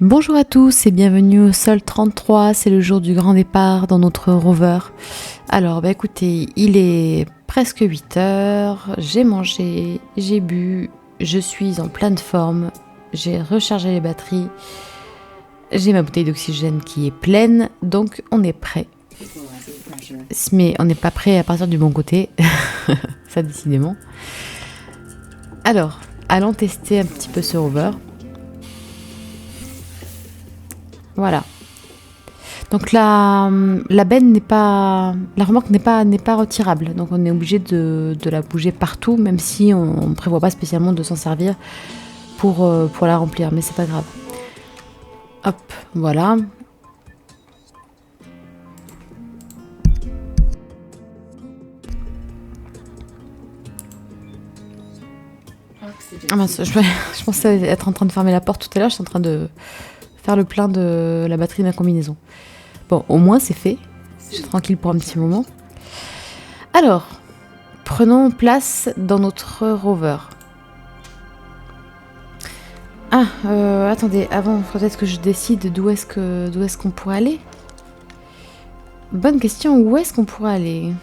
Bonjour à tous et bienvenue au Sol 33, c'est le jour du grand départ dans notre rover. Alors écoutez, il est presque 8 heures, j'ai mangé, j'ai bu, je suis en pleine forme, j'ai rechargé les batteries, j'ai ma bouteille d'oxygène qui est pleine, donc on est prêt. Mais on n'est pas prêt à partir du bon côté, ça décidément. Alors, allons tester un petit peu ce rover. Voilà. Donc la benne n'est pas, la remorque n'est pas retirable. Donc on est obligé de la bouger partout, même si on ne prévoit pas spécialement de s'en servir pour la remplir. Mais c'est pas grave. Hop, voilà. Ah mince, je pensais être en train de fermer la porte tout à l'heure. Je suis en train de faire le plein de la batterie de ma combinaison. Bon, au moins c'est fait. Je suis tranquille pour un petit moment. Alors, prenons place dans notre rover. Ah, attendez, avant, peut-être que je décide d'où est-ce qu'on pourrait aller. Bonne question, où est-ce qu'on pourrait aller?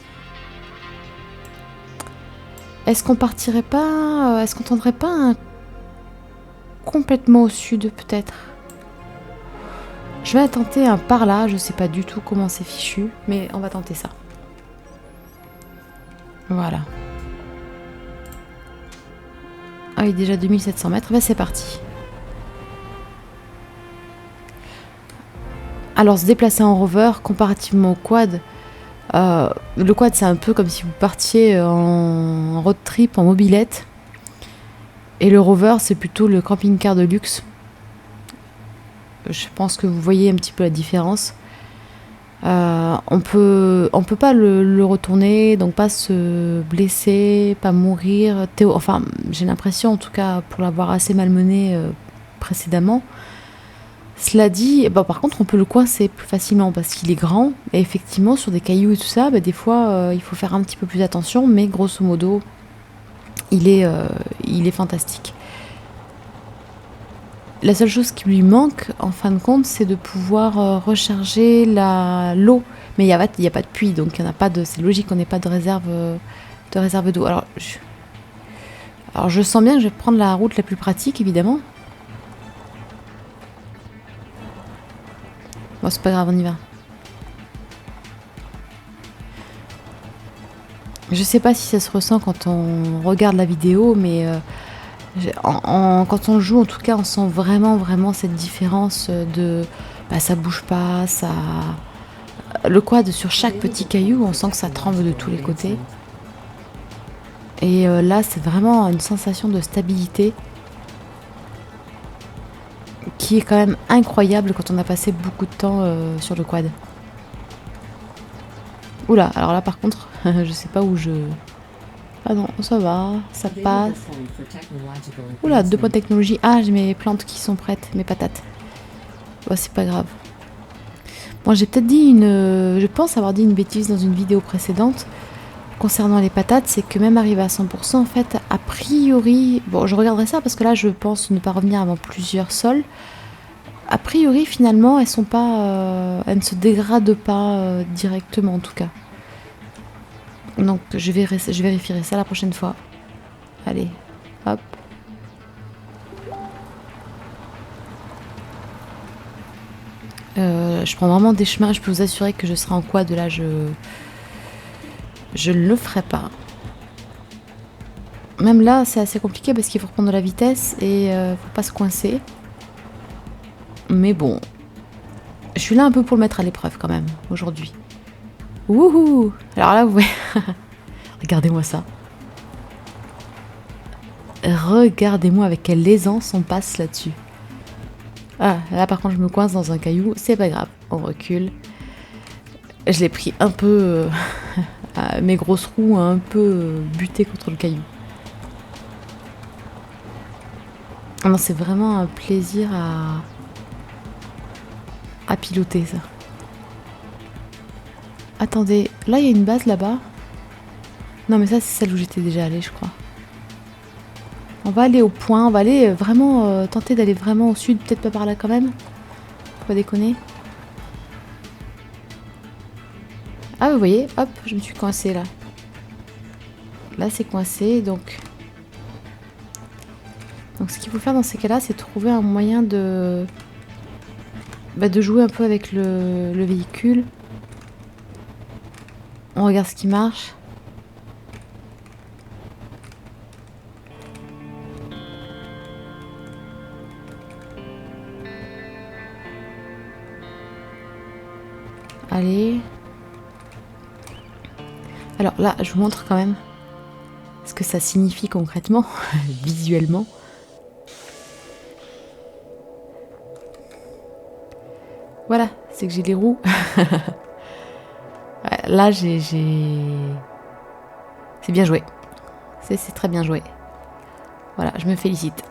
Est-ce qu'on partirait pas... Est-ce qu'on tendrait pas complètement au sud, peut-être? Je vais tenter un par là, je sais pas du tout comment c'est fichu, mais on va tenter ça. Voilà. Ah oui, déjà 2700 mètres, bah c'est parti. Alors se déplacer en rover, comparativement au quad, le quad c'est un peu comme si vous partiez en road trip, en mobilette. Et le rover c'est plutôt le camping-car de luxe. Je pense que vous voyez un petit peu la différence. On peut pas le retourner, donc pas se blesser, pas mourir. Enfin, j'ai l'impression, en tout cas, pour l'avoir assez malmené précédemment. Cela dit, bah, par contre, on peut le coincer plus facilement parce qu'il est grand. Et effectivement, sur des cailloux et tout ça, bah, des fois, il faut faire un petit peu plus attention. Mais grosso modo, il est fantastique. La seule chose qui lui manque, en fin de compte, c'est de pouvoir recharger l'eau. Mais il n'y a pas de puits, donc il y en a pas de. C'est logique qu'on n'ait pas de réserve d'eau. Alors je sens bien que je vais prendre la route la plus pratique, évidemment. Bon, c'est pas grave, on y va. Je sais pas si ça se ressent quand on regarde la vidéo, mais quand on joue, en tout cas, on sent vraiment cette différence de... Bah, ça bouge pas, ça... Le quad, sur chaque petit caillou, on sent que ça tremble de tous les côtés. Et là, c'est vraiment une sensation de stabilité qui est quand même incroyable quand on a passé beaucoup de temps sur le quad. Oula, alors là, par contre, je sais pas où je... Ah non, ça va, ça passe. Oula, 2 points de technologie. Ah, j'ai mes plantes qui sont prêtes, mes patates. Bah, c'est pas grave. Bon, j'ai peut-être dit je pense avoir dit une bêtise dans une vidéo précédente concernant les patates, c'est que même arrivé à 100%, en fait, a priori... Bon, je regarderai ça parce que là, je pense ne pas revenir avant plusieurs sols. A priori, finalement, elles sont pas... elles ne se dégradent pas directement, en tout cas. Donc je vérifierai ça la prochaine fois. Allez, hop. Je prends vraiment des chemins. Je peux vous assurer que je serai en quad. Là, je ne le ferai pas. Même là, c'est assez compliqué parce qu'il faut reprendre de la vitesse et faut pas se coincer. Mais bon, je suis là un peu pour le mettre à l'épreuve quand même aujourd'hui. Wouhou! Alors là, vous voyez... Regardez-moi ça. Regardez-moi avec quelle aisance on passe là-dessus. Ah, là par contre je me coince dans un caillou, c'est pas grave, on recule. Je l'ai pris un peu... mes grosses roues ont un peu buté contre le caillou. Ah non, c'est vraiment un plaisir à piloter ça. Attendez, là il y a une base là-bas. Non mais ça c'est celle où j'étais déjà allée je crois. On va aller au point, on va aller vraiment tenter d'aller vraiment au sud, peut-être pas par là quand même. Faut pas déconner. Ah vous voyez, hop, je me suis coincée là. Là c'est coincé, donc ce qu'il faut faire dans ces cas-là, c'est trouver un moyen de jouer un peu avec le véhicule. On regarde ce qui marche. Allez. Alors là, je vous montre quand même ce que ça signifie concrètement, visuellement. Voilà, c'est que j'ai les roues. Ouais, là, j'ai... C'est bien joué. C'est très bien joué. Voilà, je me félicite.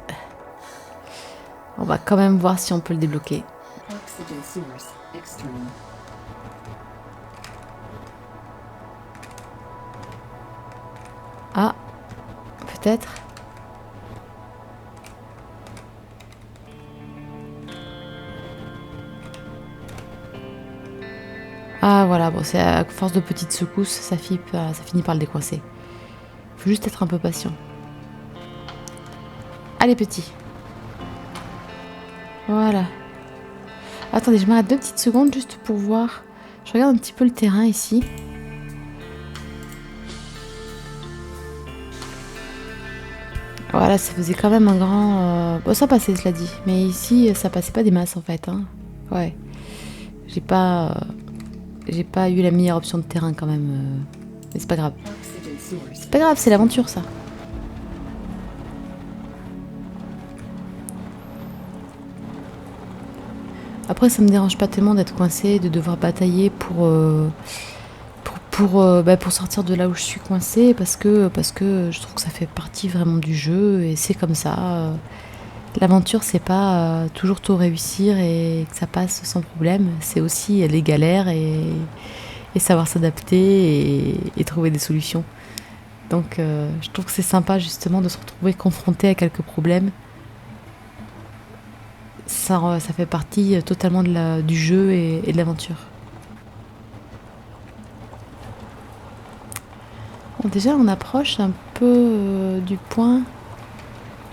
On va quand même voir si on peut le débloquer. Ah, peut-être. Ah voilà, bon, c'est à force de petites secousses, ça finit par le décoincer. Faut juste être un peu patient. Allez petit. Voilà. Attendez, je m'arrête 2 petites secondes juste pour voir. Je regarde un petit peu le terrain ici. Voilà, ça faisait quand même un grand... Bon, ça passait, cela dit. Mais ici, ça passait pas des masses, en fait. Hein. Ouais. J'ai pas eu la meilleure option de terrain, quand même. Mais c'est pas grave. C'est pas grave, c'est l'aventure, ça. Après, ça me dérange pas tellement d'être coincée, de devoir batailler pour sortir de là où je suis coincée, parce que je trouve que ça fait partie vraiment du jeu, et c'est comme ça. L'aventure, c'est pas toujours tout réussir et que ça passe sans problème. C'est aussi les galères et savoir s'adapter et trouver des solutions. Donc, je trouve que c'est sympa justement de se retrouver confronté à quelques problèmes. Ça fait partie totalement du jeu et de l'aventure. Bon, déjà, on approche un peu du point.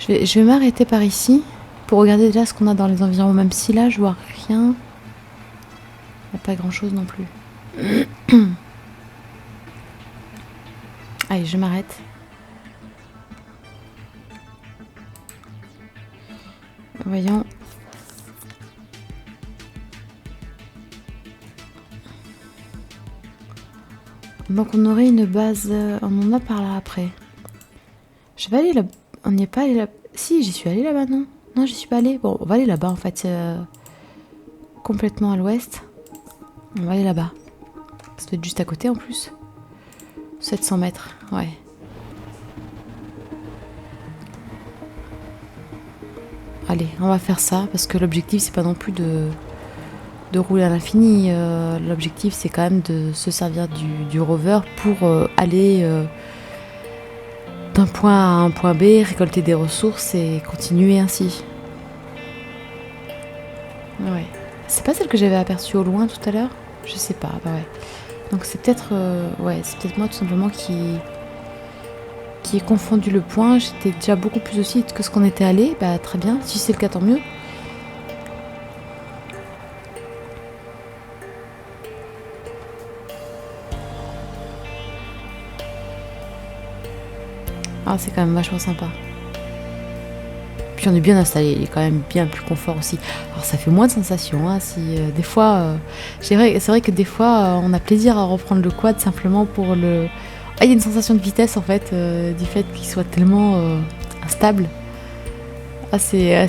Je vais m'arrêter par ici pour regarder déjà ce qu'on a dans les environs, même si là, je vois rien. Il n'y a pas grand-chose non plus. Allez, je m'arrête. Voyons. Donc on aurait une base, on en a par là après. Je vais aller là, on n'y est pas allé là. Si, j'y suis allée là-bas, non? Non, j'y suis pas allée. Bon, on va aller là-bas en fait, complètement à l'ouest. On va aller là-bas. Ça doit être juste à côté en plus. 700 mètres, ouais. Allez, on va faire ça parce que l'objectif c'est pas non plus de rouler à l'infini. L'objectif c'est quand même de se servir du rover pour aller d'un point A à un point B, récolter des ressources et continuer ainsi. Ouais. C'est pas celle que j'avais aperçue au loin tout à l'heure? Je sais pas, bah ouais. Donc c'est peut-être c'est peut-être moi tout simplement qui ai confondu le point. J'étais déjà beaucoup plus au sud que ce qu'on était allé. Bah très bien, si c'est le cas tant mieux. Ah, c'est quand même vachement sympa. Puis on est bien installé, il est quand même bien plus confort aussi. Alors ça fait moins de sensations, hein, si des fois... c'est vrai que des fois, on a plaisir à reprendre le quad simplement pour le... Ah, il y a une sensation de vitesse en fait, du fait qu'il soit tellement instable. Ah, c'est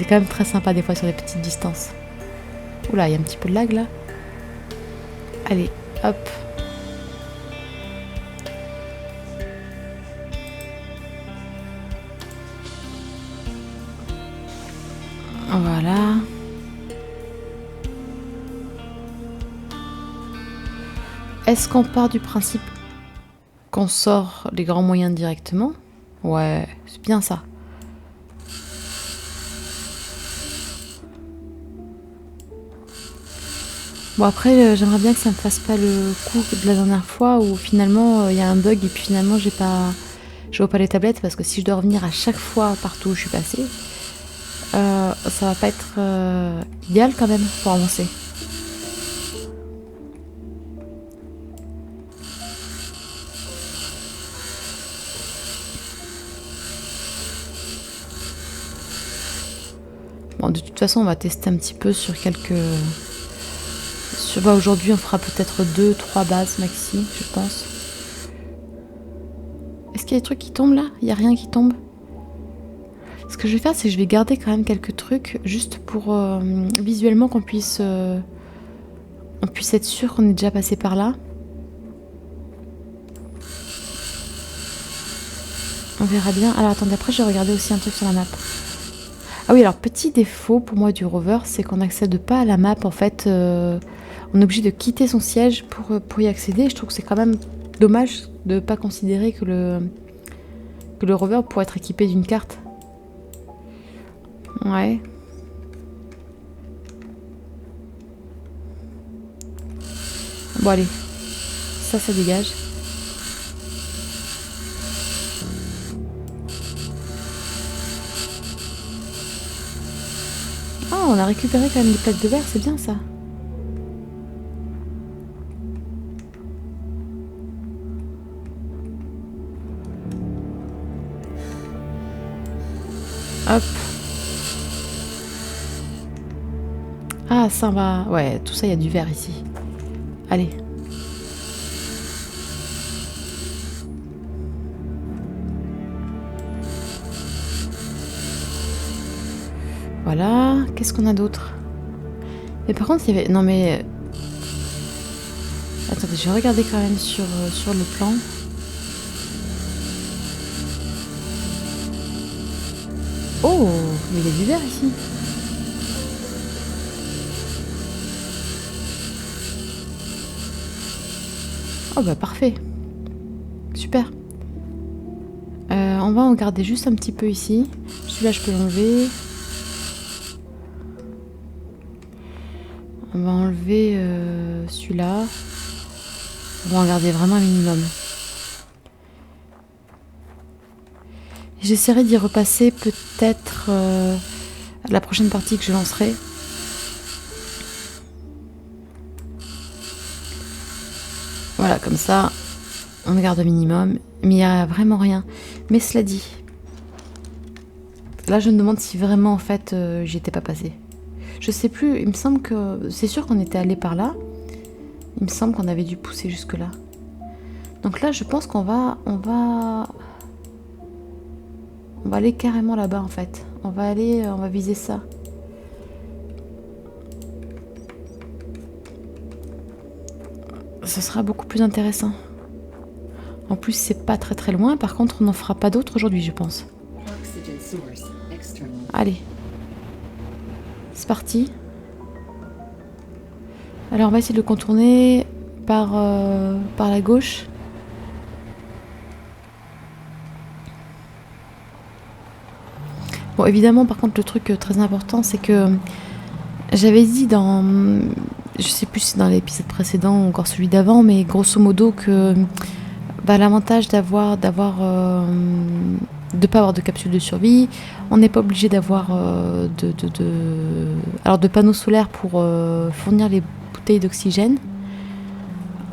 quand même très sympa des fois sur les petites distances. Oula, il y a un petit peu de lag là. Allez, hop. Voilà. Est-ce qu'on part du principe qu'on sort les grands moyens directement? Ouais, c'est bien ça. Bon après, j'aimerais bien que ça me fasse pas le coup de la dernière fois où finalement, il y a un bug et puis finalement je vois pas les tablettes parce que si je dois revenir à chaque fois partout où je suis passée, ça va pas être, idéal quand même pour avancer. Bon de toute façon, on va tester un petit peu sur quelques aujourd'hui, on fera peut-être 2-3 bases maxi, je pense. Est-ce qu'il y a des trucs qui tombent là? Il y a rien qui tombe? Ce que je vais faire, c'est que je vais garder quand même quelques trucs juste pour visuellement qu'on puisse être sûr qu'on est déjà passé par là. On verra bien. Alors attendez, après je vais regarder aussi un truc sur la map. Ah oui, alors petit défaut pour moi du rover, c'est qu'on n'accède pas à la map en fait. On est obligé de quitter son siège pour y accéder. Je trouve que c'est quand même dommage de ne pas considérer que le rover pourrait être équipé d'une carte. Ouais. Bon allez, ça dégage. Ah, on a récupéré quand même des plaques de verre, c'est bien ça. Hop. Ah, ça va. Ouais, tout ça, il y a du verre ici. Allez. Voilà. Qu'est-ce qu'on a d'autre? Mais par contre, il y avait... Non mais... Attendez, je vais regarder quand même sur le plan. Oh, mais il y a du verre ici. Oh bah parfait. Super. On va en garder juste un petit peu ici. Celui-là, je peux l'enlever. On va enlever celui-là. On va en garder vraiment un minimum. J'essaierai d'y repasser peut-être à la prochaine partie que je lancerai. Voilà, comme ça, on garde un minimum. Mais il n'y a vraiment rien. Mais cela dit, là je me demande si vraiment en fait j'y étais pas passée. Je sais plus, il me semble que... C'est sûr qu'on était allé par là. Il me semble qu'on avait dû pousser jusque là. Donc là je pense qu'on va... On va aller carrément là-bas en fait. On va viser ça. Ce sera beaucoup plus intéressant. En plus, c'est pas très très loin. Par contre, on n'en fera pas d'autres aujourd'hui, je pense. Allez. C'est parti. Alors, on va essayer de le contourner par la gauche. Bon, évidemment, par contre, le truc très important, c'est que j'avais dit dans... Je sais plus si c'est dans l'épisode précédent ou encore celui d'avant, mais grosso modo que l'avantage de pas avoir de capsule de survie, on n'est pas obligé d'avoir de panneaux solaires pour fournir les bouteilles d'oxygène,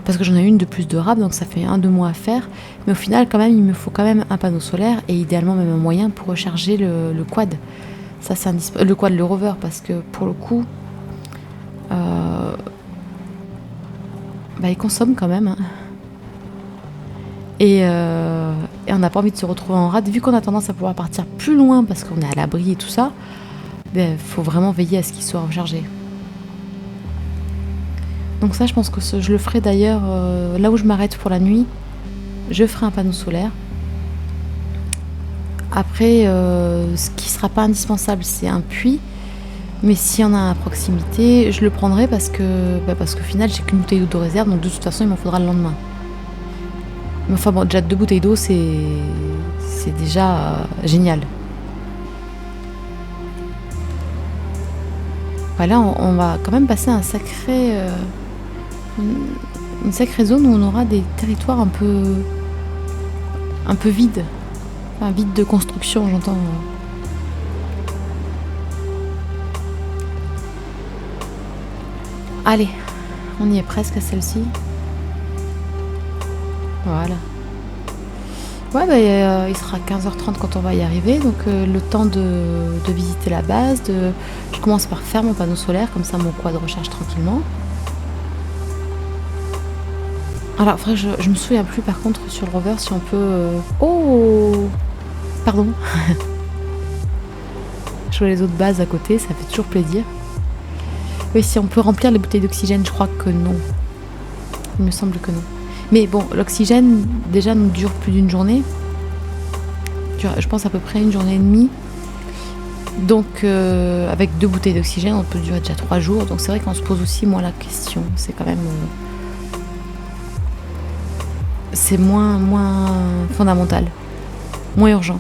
parce que j'en ai une de plus de rab, donc ça fait 1-2 mois à faire, mais au final quand même il me faut quand même un panneau solaire et idéalement même un moyen pour recharger le quad. Ça c'est le quad, le rover, parce que pour le coup il consomme quand même, hein. Et on n'a pas envie de se retrouver en rade. Vu qu'on a tendance à pouvoir partir plus loin parce qu'on est à l'abri et tout ça, faut vraiment veiller à ce qu'il soit rechargé. Donc ça, je pense que je le ferai d'ailleurs là où je m'arrête pour la nuit. Je ferai un panneau solaire. Après, ce qui sera pas indispensable, c'est un puits. Mais s'il y en a à proximité, je le prendrai parce que au final, j'ai qu'une bouteille d'eau de réserve, donc de toute façon, il m'en faudra le lendemain. Mais enfin bon, déjà 2 bouteilles d'eau, c'est génial. Ouais, là, on va quand même passer un sacré, une sacrée zone où on aura des territoires un peu vides. Enfin, vides de construction, j'entends. Allez, on y est presque à celle-ci. Voilà. Ouais, bah, il sera 15h30 quand on va y arriver, donc le temps de visiter la base. Je commence par faire mon panneau solaire, comme ça mon quad recharge tranquillement. Alors, après, je me souviens plus par contre sur le rover si on peut... Oh, pardon. Je vois les autres bases à côté, ça fait toujours plaisir. Oui, si on peut remplir les bouteilles d'oxygène, je crois que non. Il me semble que non. Mais bon, l'oxygène, déjà, nous dure plus d'une journée. Je pense à peu près une journée et demie. Donc, avec 2 bouteilles d'oxygène, on peut durer déjà 3 jours. Donc, c'est vrai qu'on se pose aussi moins la question. C'est quand même... c'est moins fondamental. Moins urgent.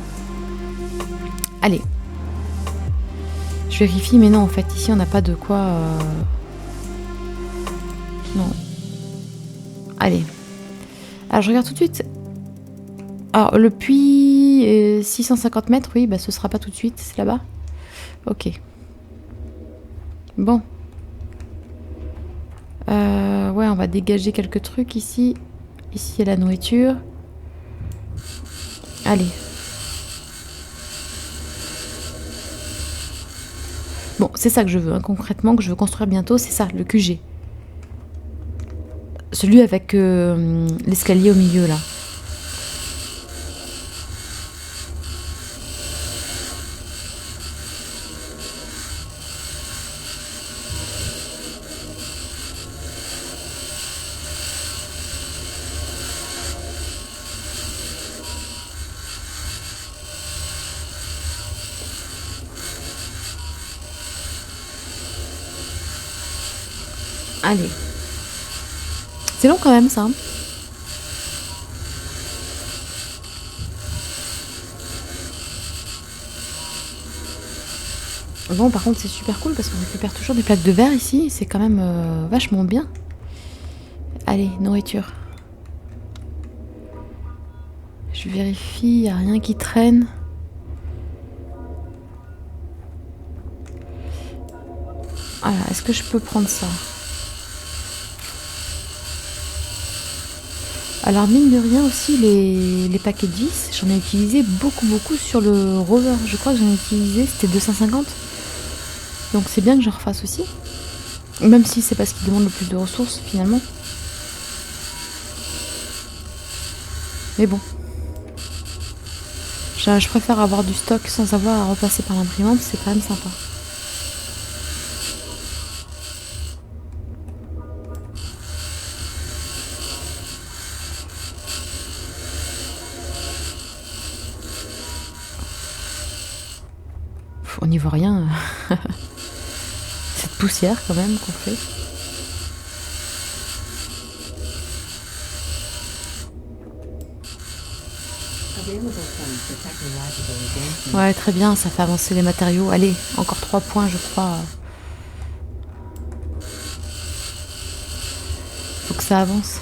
Allez. Je vérifie, mais non, en fait, ici, on n'a pas de quoi... Non. Allez. Alors, je regarde tout de suite. Alors, le puits, 650 mètres, oui, bah, ce sera pas tout de suite, c'est là-bas. Ok. Bon. Ouais, on va dégager quelques trucs ici. Ici, il y a la nourriture. Allez. Bon, c'est ça que je veux, hein, concrètement, que je veux construire bientôt, c'est ça, le QG. Celui avec l'escalier au milieu, là. Allez. C'est long quand même, ça. Hein. Bon, par contre, c'est super cool parce qu'on récupère toujours des plaques de verre ici. C'est quand même vachement bien. Allez, nourriture. Je vérifie, il n'y a rien qui traîne. Voilà, est-ce que je peux prendre ça? Alors, mine de rien aussi, les paquets de vis, j'en ai utilisé beaucoup sur le rover. Je crois que j'en ai utilisé, c'était 250. Donc c'est bien que je refasse aussi. Même si c'est parce qu'il demande le plus de ressources finalement. Mais bon. Je préfère avoir du stock sans avoir à repasser par l'imprimante, c'est quand même sympa. On n'y voit rien. Cette poussière quand même qu'on fait. Ouais, très bien, ça fait avancer les matériaux. Allez, encore 3 points, je crois. Faut que ça avance.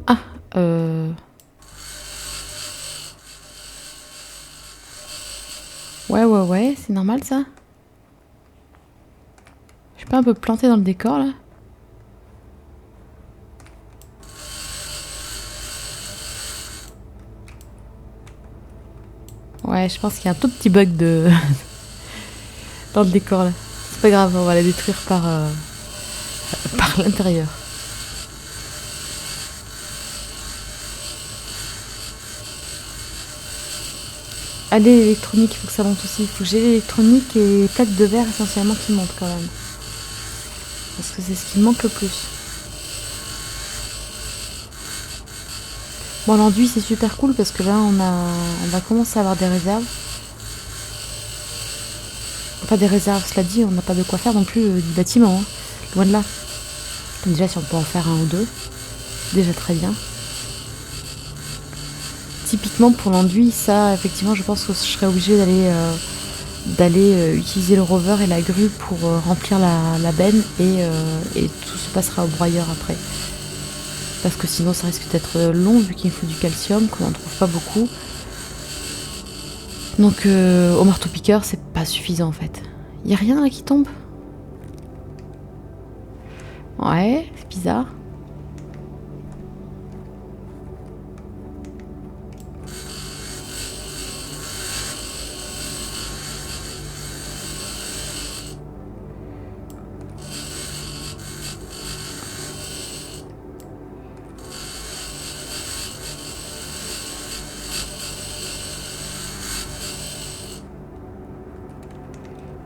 Ah, Ouais, c'est normal ça. Je suis pas un peu plantée dans le décor là? Ouais, je pense qu'il y a un tout petit bug de dans le décor là. C'est pas grave, on va la détruire par l'intérieur. Allez, l'électronique, il faut que ça monte aussi. Il faut que j'ai l'électronique et les plaques de verre essentiellement qui montent quand même. Parce que c'est ce qui manque le plus. Bon, l'enduit c'est super cool parce que là on va commencer à avoir des réserves. Enfin des réserves, cela dit, on n'a pas de quoi faire non plus du bâtiment. Hein. Loin de là. Donc déjà si on peut en faire un ou deux, déjà très bien. typiquement pour l'enduit, ça, effectivement, je pense que je serais obligée d'aller utiliser le rover et la grue pour remplir la benne et tout se passera au broyeur après. Parce que sinon ça risque d'être long vu qu'il faut du calcium, qu'on n'en trouve pas beaucoup. Donc au marteau-piqueur, c'est pas suffisant en fait. Y a rien là qui tombe? Ouais, c'est bizarre.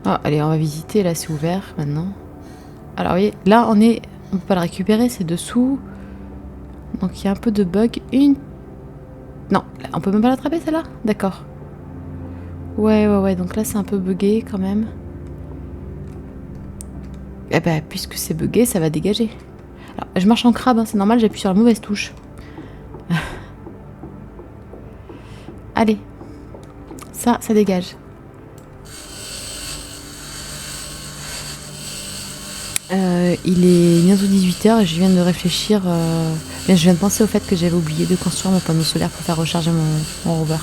Ah, allez, on va visiter, là c'est ouvert maintenant. Alors oui, là on peut pas le récupérer, c'est dessous. Donc il y a un peu de bug. Non, on peut même pas l'attraper celle-là? D'accord. Ouais, donc là c'est un peu bugué quand même. Eh ben, puisque c'est bugué, ça va dégager. Alors, je marche en crabe, hein, c'est normal, j'appuie sur la mauvaise touche. Allez. Ça dégage. Il est bientôt 18h et je viens de réfléchir. Je viens de penser au fait que j'avais oublié de construire mon panneau solaire pour faire recharger mon rover.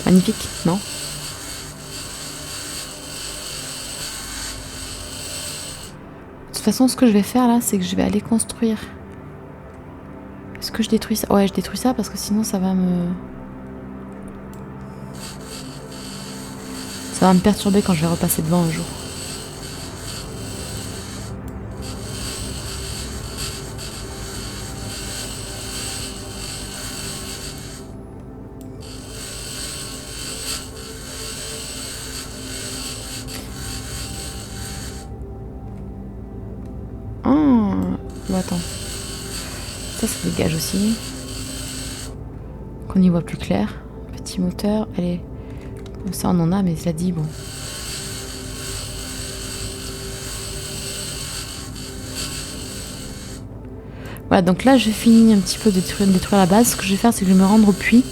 Magnifique, non? De toute façon, ce que je vais faire là, c'est que je vais aller construire. Est-ce que je détruis ça? Ouais, je détruis ça parce que sinon ça va me perturber quand je vais repasser devant un jour. Bon, attends. Ça dégage aussi. Qu'on y voit plus clair. Petit moteur, allez. Ça on en a, mais cela dit, bon. Voilà, donc là je finis un petit peu de détruire la base. Ce que je vais faire, c'est que je vais me rendre au puits.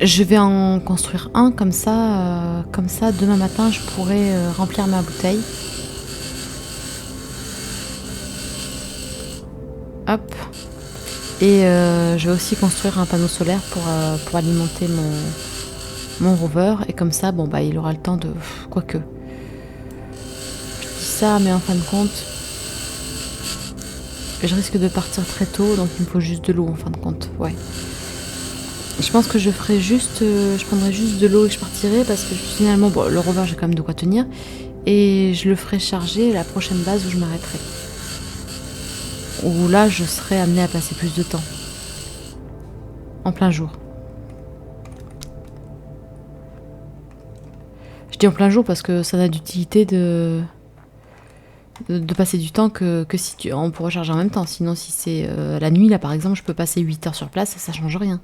Je vais en construire un, comme ça demain matin je pourrai remplir ma bouteille. Hop. Et je vais aussi construire un panneau solaire pour alimenter mon rover. Et comme ça, bon bah il aura le temps de... Quoique. Je dis ça, mais en fin de compte, je risque de partir très tôt, donc il me faut juste de l'eau en fin de compte. Ouais. Je pense que je ferai juste... je prendrai juste de l'eau et je partirai parce que finalement, bon, le rover j'ai quand même de quoi tenir. Et je le ferai charger la prochaine base où je m'arrêterai. Où là je serai amenée à passer plus de temps. En plein jour. Je dis en plein jour parce que ça n'a d'utilité de passer du temps que si on peut recharger en même temps. Sinon si c'est la nuit là par exemple, je peux passer 8 heures sur place, ça change rien.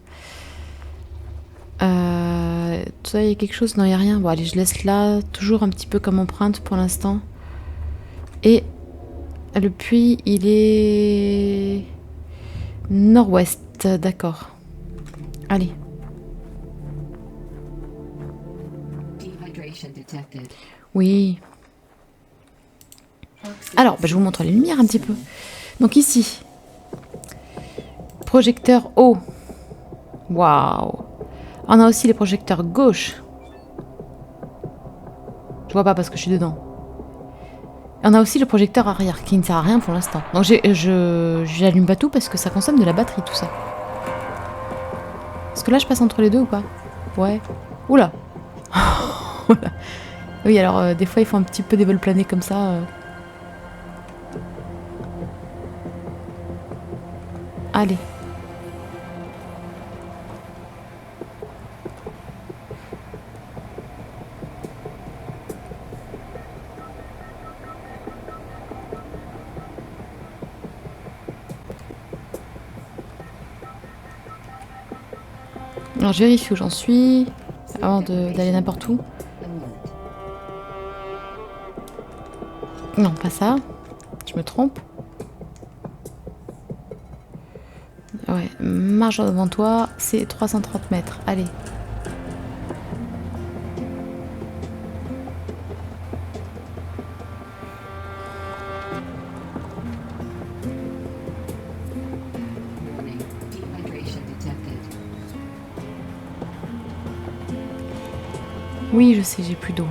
Tout ça, il y a quelque chose? Non, il n'y a rien. Bon allez, je laisse là, toujours un petit peu comme empreinte pour l'instant. Et le puits, il est nord-ouest, d'accord. Allez. Oui. Alors, bah, je vous montre les lumières un petit peu. Donc ici, projecteur haut. Waouh. On a aussi les projecteurs gauche. Je vois pas parce que je suis dedans. Et on a aussi le projecteur arrière qui ne sert à rien pour l'instant. Donc j'allume pas tout parce que ça consomme de la batterie tout ça. Est-ce que là je passe entre les deux ou pas? Ouais. Oula. Oula. Oui, alors des fois ils font un petit peu des vols planés comme ça. Allez. Alors je vérifie où j'en suis avant d'aller n'importe où. Non, pas ça. Je me trompe. Ouais, marche devant toi, c'est 330 mètres. Allez. Oui, je sais, j'ai plus d'eau.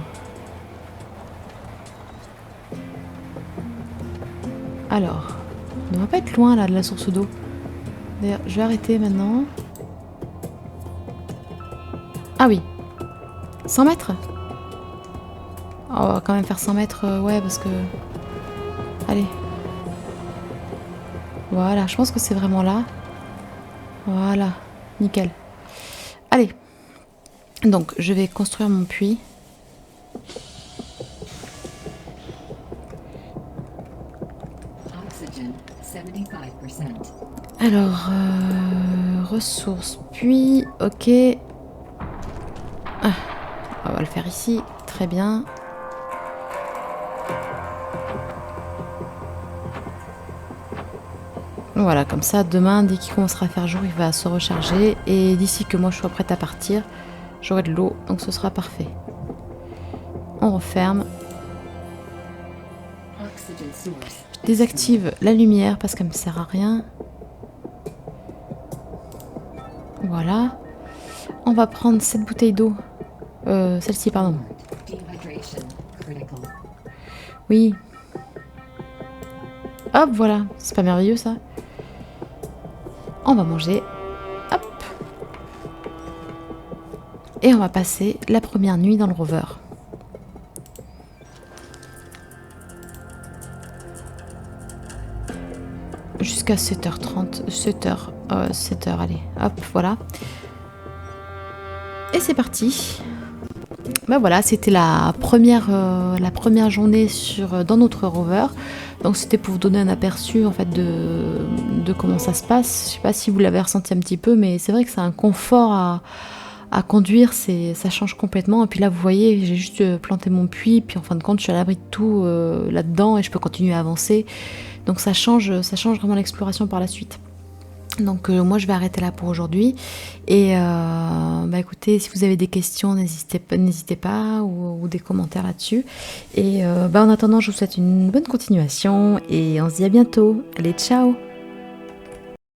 Alors, on ne va pas être loin là de la source d'eau. D'ailleurs, je vais arrêter maintenant. Ah oui, 100 mètres. Oh, on va quand même faire 100 mètres, ouais, parce que... Allez. Voilà, je pense que c'est vraiment là. Voilà, nickel. Allez. Donc, je vais construire mon puits. Alors, ressources, puits, ok. Ah, on va le faire ici, très bien. Voilà, comme ça, demain, dès qu'il commencera à faire jour, il va se recharger. Et d'ici que moi je sois prête à partir, j'aurai de l'eau, donc ce sera parfait. On referme. Je désactive la lumière parce qu'elle me sert à rien. Voilà. On va prendre cette bouteille d'eau. Celle-ci, pardon. Oui. Hop, voilà. C'est pas merveilleux, ça? On va manger. Hop. Et on va passer la première nuit dans le rover. Jusqu'à 7h30. 7h, allez. Hop, voilà. Et c'est parti. Ben voilà, c'était la première journée dans notre rover. Donc c'était pour vous donner un aperçu en fait de comment ça se passe. Je sais pas si vous l'avez ressenti un petit peu, mais c'est vrai que c'est un confort à conduire, ça change complètement. Et puis là, vous voyez, j'ai juste planté mon puits, puis en fin de compte, je suis à l'abri de tout là-dedans et je peux continuer à avancer. Donc ça change vraiment l'exploration par la suite. Donc moi je vais arrêter là pour aujourd'hui et bah écoutez, si vous avez des questions n'hésitez pas ou des commentaires là-dessus et bah en attendant je vous souhaite une bonne continuation et on se dit à bientôt. Allez, ciao.